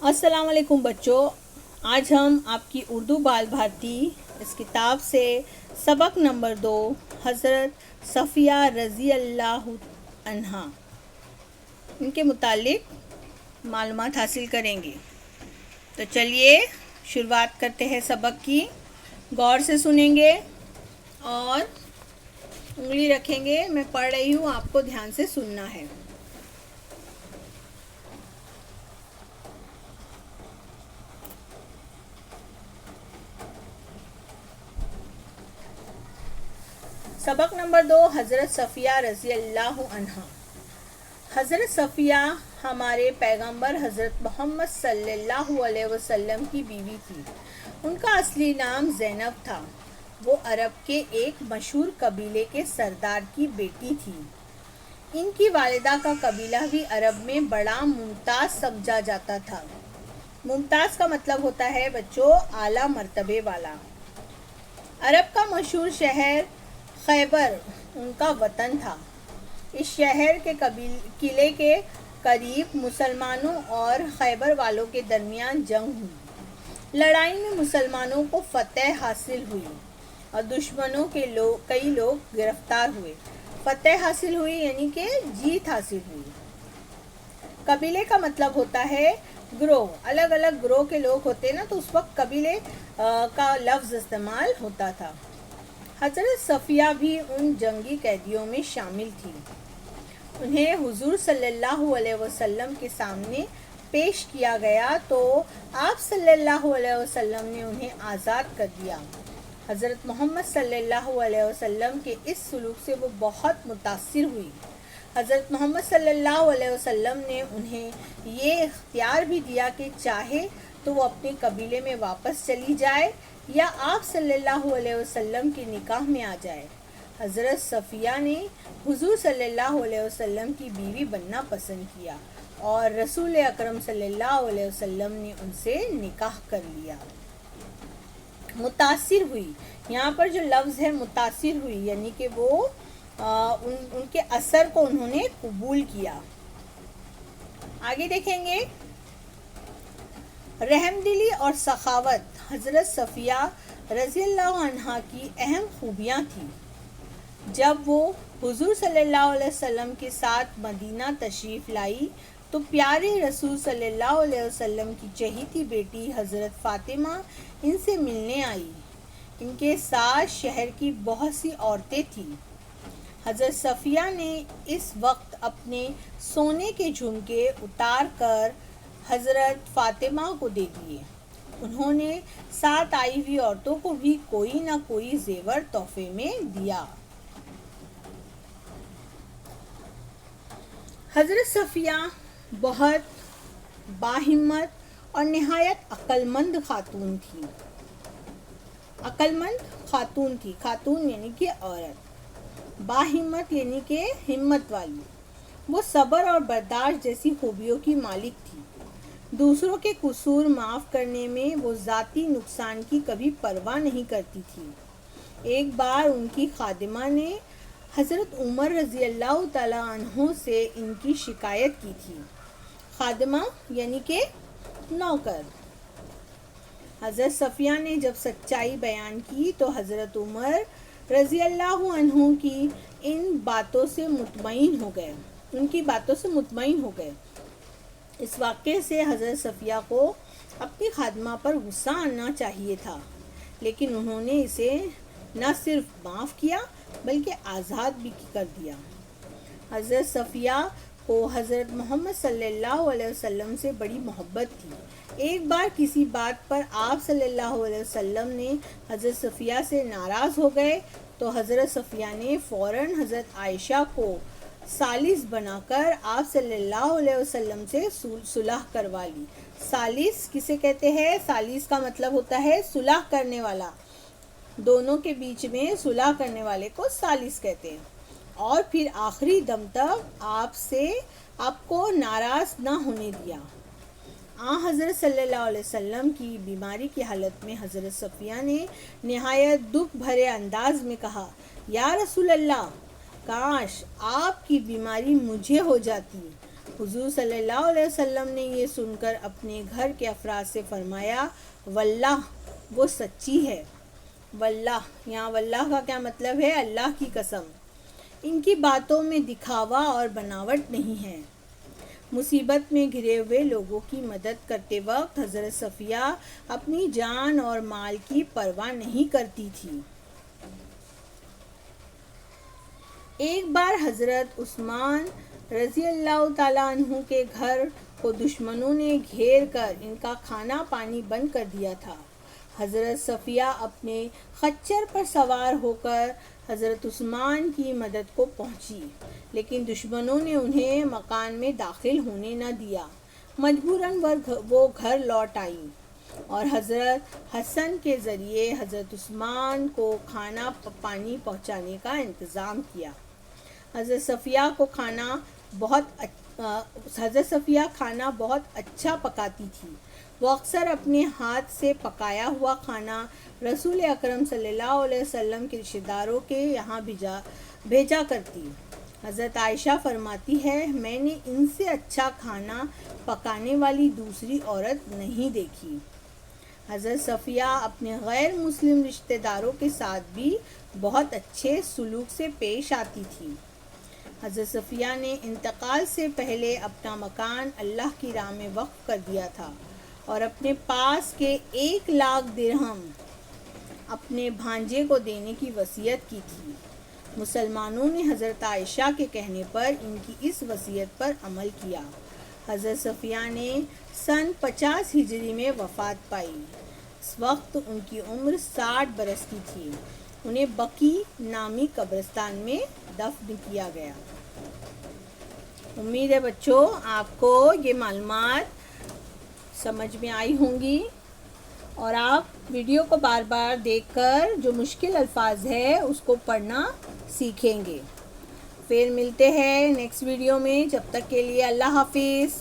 السلام علیکم بچوں، آج ہم آپ کی اردو بال بھارتی اس کتاب سے سبق نمبر 2 حضرت صفیہ رضی اللہ عنہا ان کے متعلق معلومات حاصل کریں گے۔ تو چلیے شروعات کرتے ہیں سبق کی۔ غور سے سنیں گے اور انگلی رکھیں گے، میں پڑھ رہی ہوں، آپ کو دھیان سے سننا ہے۔ سبق نمبر 2، حضرت صفیہ رضی اللہ عنہا۔ حضرت صفیہ ہمارے پیغمبر حضرت محمد صلی اللہ علیہ وسلم کی بیوی تھی۔ ان کا اصلی نام زینب تھا۔ وہ عرب کے ایک مشہور قبیلے کے سردار کی بیٹی تھی۔ ان کی والدہ کا قبیلہ بھی عرب میں بڑا ممتاز سمجھا جاتا تھا۔ ممتاز کا مطلب ہوتا ہے بچوں اعلیٰ مرتبے والا۔ عرب کا مشہور شہر خیبر ان کا وطن تھا۔ اس شہر کے قلعے کے قریب مسلمانوں اور خیبر والوں کے درمیان جنگ ہوئی۔ لڑائی میں مسلمانوں کو فتح حاصل ہوئی اور دشمنوں کے کئی لوگ گرفتار ہوئے۔ فتح حاصل ہوئی یعنی کہ جیت حاصل ہوئی۔ قبیلے کا مطلب ہوتا ہے گروہ، الگ الگ گروہ کے لوگ ہوتے ہیں نا، تو اس وقت قبیلے کا لفظ استعمال ہوتا تھا۔ حضرت صفیہ بھی ان جنگی قیدیوں میں شامل تھی۔ انہیں حضور صلی اللہ علیہ وسلم کے سامنے پیش کیا گیا تو آپ صلی اللہ علیہ وسلم نے انہیں آزاد کر دیا۔ حضرت محمد صلی اللہ علیہ وسلم کے اس سلوک سے وہ بہت متاثر ہوئی۔ حضرت محمد صلی اللہ علیہ وسلم نے انہیں یہ اختیار بھی دیا کہ چاہے تو وہ اپنے قبیلے میں واپس چلی جائے یا آپ صلی اللہ علیہ وسلم کے نکاح میں آ جائے۔ حضرت صفیہ نے حضور صلی اللہ علیہ وسلم کی بیوی بننا پسند کیا اور رسول اکرم صلی اللہ علیہ وسلم نے ان سے نکاح کر لیا۔ متاثر ہوئی، یہاں پر جو لفظ ہے متاثر ہوئی یعنی کہ وہ ان کے اثر کو انہوں نے قبول کیا۔ آگے دیکھیں گے، رحم دلی اور سخاوت حضرت صفیہ رضی اللہ عنہا کی اہم خوبیاں تھیں۔ جب وہ حضور صلی اللہ علیہ وسلم کے ساتھ مدینہ تشریف لائی تو پیارے رسول صلی اللہ علیہ وسلم کی چہیتی بیٹی حضرت فاطمہ ان سے ملنے آئی۔ ان کے ساتھ شہر کی بہت سی عورتیں تھیں۔ حضرت صفیہ نے اس وقت اپنے سونے کے جھمکے اتار کر حضرت فاطمہ کو دے دیے۔ انہوں نے ساتھ آئی ہوئی عورتوں کو بھی کوئی نہ کوئی زیور تحفے میں دیا۔ حضرت صفیہ بہت باہمت اور نہایت عقل مند خاتون تھی۔ عقل مند خاتون تھی، خاتون یعنی کہ عورت، باہمت یعنی کہ ہمت والی۔ وہ صبر اور برداشت جیسی خوبیوں کی مالک تھی۔ دوسروں کے قصور معاف کرنے میں وہ ذاتی نقصان کی کبھی پرواہ نہیں کرتی تھی۔ ایک بار ان کی خادمہ نے حضرت عمر رضی اللہ تعالیٰ عنہ سے ان کی شکایت کی تھی۔ خادمہ یعنی کہ نوکر۔ حضرت صفیہ نے جب سچائی بیان کی تو حضرت عمر رضی اللہ عنہ کی ان باتوں سے مطمئن ہو گئے۔ اس واقعے سے حضرت صفیہ کو اپنی خادمہ پر غصہ آنا چاہیے تھا، لیکن انہوں نے اسے نہ صرف معاف کیا بلکہ آزاد بھی کر دیا۔ حضرت صفیہ کو حضرت محمد صلی اللہ علیہ وسلم سے بڑی محبت تھی۔ ایک بار کسی بات پر آپ صلی اللہ علیہ وسلم نے حضرت صفیہ سے ناراض ہو گئے تو حضرت صفیہ نے فوراً حضرت عائشہ کو ثالث بنا کر آپ صلی اللہ علیہ وسلم سے صلح کروا لی۔ ثالث کسے کہتے ہیں؟ ثالث کا مطلب ہوتا ہے صلح کرنے والا، دونوں کے بیچ میں صلح کرنے والے کو ثالث کہتے ہیں۔ اور پھر آخری دم تک آپ کو ناراض نہ ہونے دیا۔ حضرت صلی اللہ علیہ وسلم کی بیماری کی حالت میں حضرت صفیہ نے نہایت دکھ بھرے انداز میں کہا، یا رسول اللہ، کاش آپ کی بیماری مجھے ہو جاتی، حضور صلی اللہ علیہ وسلم نے یہ سن کر اپنے گھر کے افراد سے فرمایا واللہ وہ سچی ہے۔ واللہ، یہاں واللہ کا کیا مطلب ہے؟ اللہ کی قسم، ان کی باتوں میں دکھاوا اور بناوٹ نہیں ہے۔ مصیبت میں گھرے ہوئے لوگوں کی مدد کرتے وقت حضرت صفیہ اپنی جان اور مال کی پرواہ نہیں کرتی تھی۔ ایک بار حضرت عثمان رضی اللہ تعالیٰ عنہ کے گھر کو دشمنوں نے گھیر کر ان کا کھانا پانی بند کر دیا تھا۔ حضرت صفیہ اپنے خچر پر سوار ہو کر حضرت عثمان کی مدد کو پہنچی، لیکن دشمنوں نے انہیں مکان میں داخل ہونے نہ دیا۔ مجبوراً وہ گھر لوٹ آئیں اور حضرت حسن کے ذریعے حضرت عثمان کو کھانا پانی پہنچانے کا انتظام کیا۔ حضرت صفیہ کھانا بہت اچھا پکاتی تھی۔ وہ اکثر اپنے ہاتھ سے پکایا ہوا کھانا رسول اکرم صلی اللہ علیہ وسلم کے رشتہ داروں کے یہاں بھیجا کرتی۔ حضرت عائشہ فرماتی ہے، میں نے ان سے اچھا کھانا پکانے والی دوسری عورت نہیں دیکھی۔ حضرت صفیہ اپنے غیر مسلم رشتہ داروں کے ساتھ بھی بہت اچھے سلوک سے پیش آتی تھی۔ حضرت صفیہ نے انتقال سے پہلے اپنا مکان اللہ کی راہ میں وقف کر دیا تھا اور اپنے پاس کے 1,00,000 درہم اپنے بھانجے کو دینے کی وصیت کی تھی۔ مسلمانوں نے حضرت عائشہ کے کہنے پر ان کی اس وصیت پر عمل کیا۔ حضرت صفیہ نے سن 50 ہجری میں وفات پائی۔ اس وقت ان کی عمر 60 برس کی تھی۔ انہیں بقیع نامی قبرستان میں دفن کیا گیا۔ امید ہے بچوں آپ کو یہ معلومات سمجھ میں آئی ہوں گی اور آپ ویڈیو کو بار بار دیکھ کر جو مشکل الفاظ ہے اس کو پڑھنا سیکھیں گے۔ پھر ملتے ہیں نیکسٹ ویڈیو میں، جب تک کے لیے اللہ حافظ۔